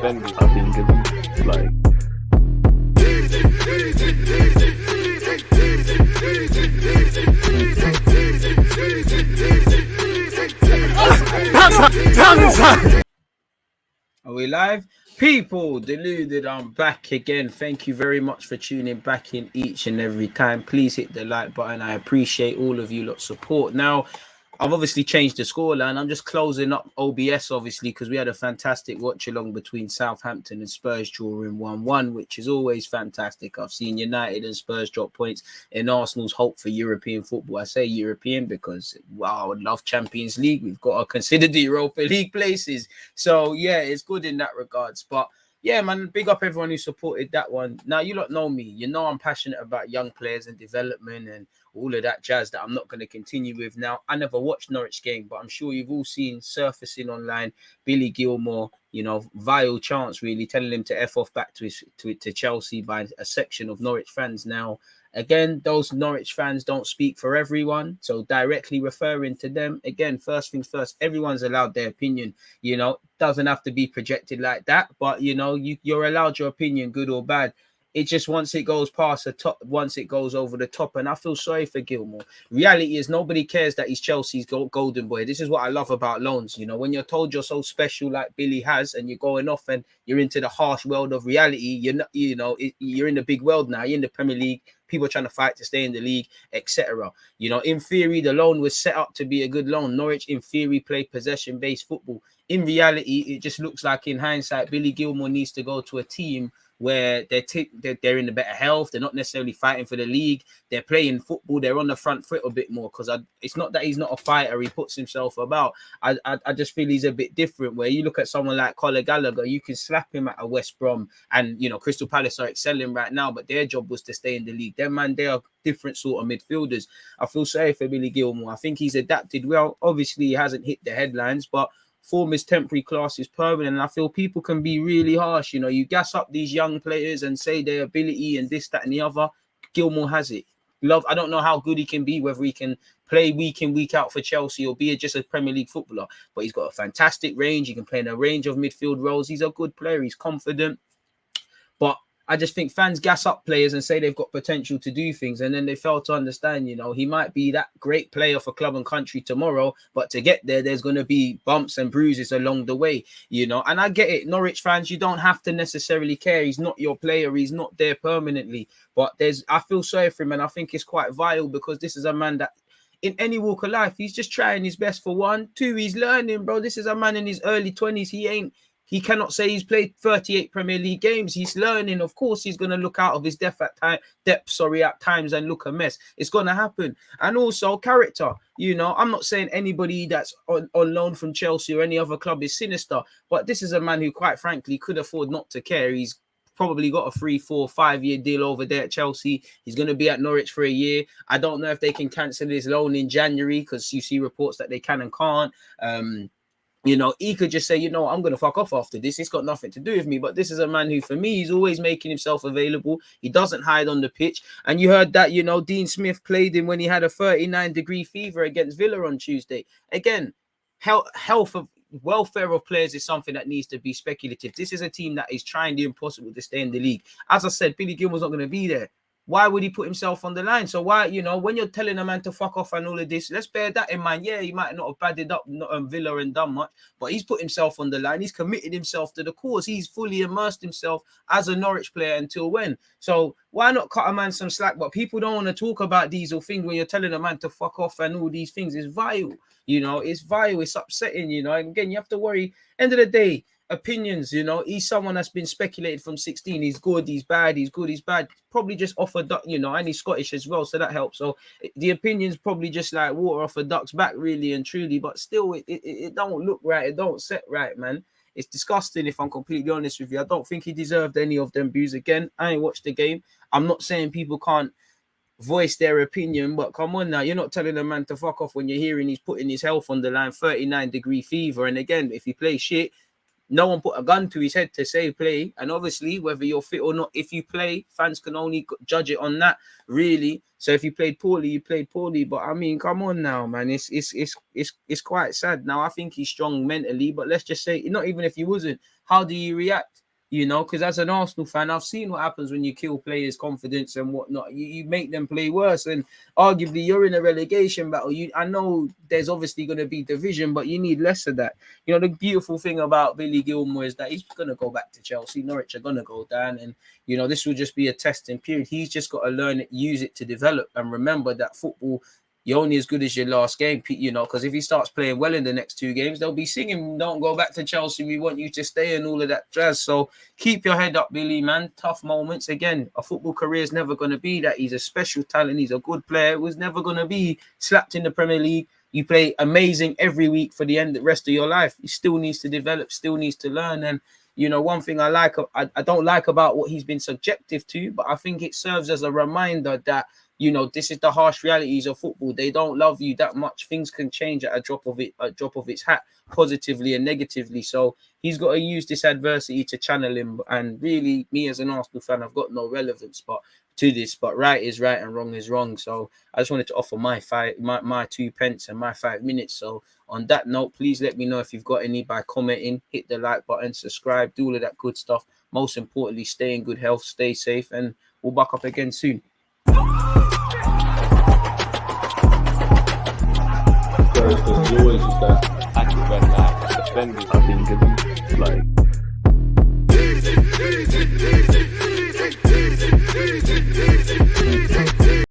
defending. I think it's like. Are we live? People, deluded, I'm back again. Thank you very much for tuning back in each and every time. Please hit the like button. I appreciate all of you lot's support. Now, I've obviously changed the scoreline. I'm just closing up OBS, obviously, because we had a fantastic watch along between Southampton and Spurs drawing 1-1, which is always fantastic. I've seen United and Spurs drop points in Arsenal's hope for European football. I say European because, wow, I would love Champions League. We've got to consider the Europa League places. So, yeah, it's good in that regards. But, yeah, man, big up everyone who supported that one. Now, you lot know me. You know I'm passionate about young players and development and all of that jazz that I'm not going to continue with. Now, I never watched Norwich game, but I'm sure you've all seen surfacing online Billy Gilmour, you know, vile chance really, telling him to F off back to Chelsea by a section of Norwich fans. Now, again, those Norwich fans don't speak for everyone, so directly referring to them, again, first things first, everyone's allowed their opinion, you know, doesn't have to be projected like that, but, you know, you're allowed your opinion, good or bad. It just, once it goes past the top, once it goes over the top, and I feel sorry for Gilmour. Reality is nobody cares that he's Chelsea's golden boy. This is what I love about loans. You know, when you're told you're so special like Billy has, and you're going off and you're into the harsh world of reality, you're not, you know, you're in the big world now. You're in the Premier League. People are trying to fight to stay in the league, etc. You know, in theory, the loan was set up to be a good loan. Norwich, in theory, play possession-based football. In reality, it just looks like, in hindsight, Billy Gilmour needs to go to a team where they're in the better health. They're not necessarily fighting for the league. They're playing football. They're on the front foot a bit more, because it's not that he's not a fighter. He puts himself about. I just feel he's a bit different, where you look at someone like Conor Gallagher, you can slap him at a West Brom, and, you know, Crystal Palace are excelling right now, but their job was to stay in the league. Them, man, they are different sort of midfielders. I feel sorry for Billy Gilmour. I think he's adapted well. Obviously, he hasn't hit the headlines, but form is temporary, class is permanent. And I feel people can be really harsh. You know, you gas up these young players and say their ability and this, that, and the other. Gilmour has it. I don't know how good he can be, whether he can play week in, week out for Chelsea or be just a Premier League footballer. But he's got a fantastic range. He can play in a range of midfield roles. He's a good player. He's confident. But I just think fans gas up players and say they've got potential to do things, and then they fail to understand, you know, he might be that great player for club and country tomorrow, but to get there, there's going to be bumps and bruises along the way, you know. And I get it, Norwich fans, you don't have to necessarily care. He's not your player. He's not there permanently. But I feel sorry for him, and I think it's quite vital, because this is a man that, in any walk of life, he's just trying his best for one. Two, he's learning, bro. This is a man in his early 20s. He cannot say he's played 38 Premier League games. He's learning. Of course, he's going to look out of his depth at times and look a mess. It's going to happen. And also character. You know, I'm not saying anybody that's on loan from Chelsea or any other club is sinister, but this is a man who, quite frankly, could afford not to care. He's probably got a 3, 4, 5-year deal over there at Chelsea. He's going to be at Norwich for a year. I don't know if they can cancel his loan in January, because you see reports that they can and can't. You know, he could just say, you know, I'm going to fuck off after this. It's got nothing to do with me. But this is a man who, for me, he's always making himself available. He doesn't hide on the pitch. And you heard that, you know, Dean Smith played him when he had a 39-degree fever against Villa on Tuesday. Again, health of welfare of players is something that needs to be speculative. This is a team that is trying the impossible to stay in the league. As I said, Billy Gilmour's not going to be there. Why would he put himself on the line? So why, you know, when you're telling a man to fuck off and all of this, let's bear that in mind. Yeah, he might not have padded up Villa and done much, but he's put himself on the line. He's committed himself to the cause. He's fully immersed himself as a Norwich player until when? So why not cut a man some slack? But people don't want to talk about these or things when you're telling a man to fuck off and all these things. It's vile, you know, it's vile. It's upsetting, you know. And again, you have to worry. End of the day, opinions, you know, he's someone that's been speculated from 16. He's good, he's bad, he's good, he's bad. Probably just off a duck, you know, and he's Scottish as well, so that helps. So the opinions probably just like water off a duck's back, really and truly. But still, it don't look right, it don't set right, man. It's disgusting, if I'm completely honest with you. I don't think he deserved any of them views. Again, I ain't watched the game. I'm not saying people can't voice their opinion, but come on now, you're not telling a man to fuck off when you're hearing he's putting his health on the line, 39-degree fever. And again, if he plays shit, no one put a gun to his head to say play. And obviously, whether you're fit or not, if you play, fans can only judge it on that, really. So if you played poorly, you played poorly. But I mean, come on now, man. It's quite sad. Now I think he's strong mentally, but let's just say, not even if he wasn't, how do you react? You know, because as an Arsenal fan, I've seen what happens when you kill players' confidence and whatnot. You make them play worse, and arguably you're in a relegation battle. I know there's obviously going to be division, but you need less of that. You know, the beautiful thing about Billy Gilmour is that he's going to go back to Chelsea. Norwich are going to go down, and you know this will just be a testing period. He's just got to learn it, use it to develop, and remember that football, you're only as good as your last game, you know, because if he starts playing well in the next 2 games, they'll be singing, don't go back to Chelsea, we want you to stay, and all of that jazz. So keep your head up, Billy, man. Tough moments. Again, a football career is never going to be that. He's a special talent. He's a good player. It was never going to be slapped in the Premier League. You play amazing every week for the rest of your life. He still needs to develop, still needs to learn. And, you know, one thing I don't like about what he's been subjective to, but I think it serves as a reminder that, you know, this is the harsh realities of football. They don't love you that much. Things can change at a drop of its hat, positively and negatively. So he's got to use this adversity to channel him. And really, me as an Arsenal fan, I've got no relevance to this. But right is right and wrong is wrong. So I just wanted to offer my 2 pence and my 5 minutes. So on that note, please let me know if you've got any by commenting. Hit the like button, subscribe, do all of that good stuff. Most importantly, stay in good health, stay safe, and we'll back up again soon. Because you always use that active red flag, defending. I think it's like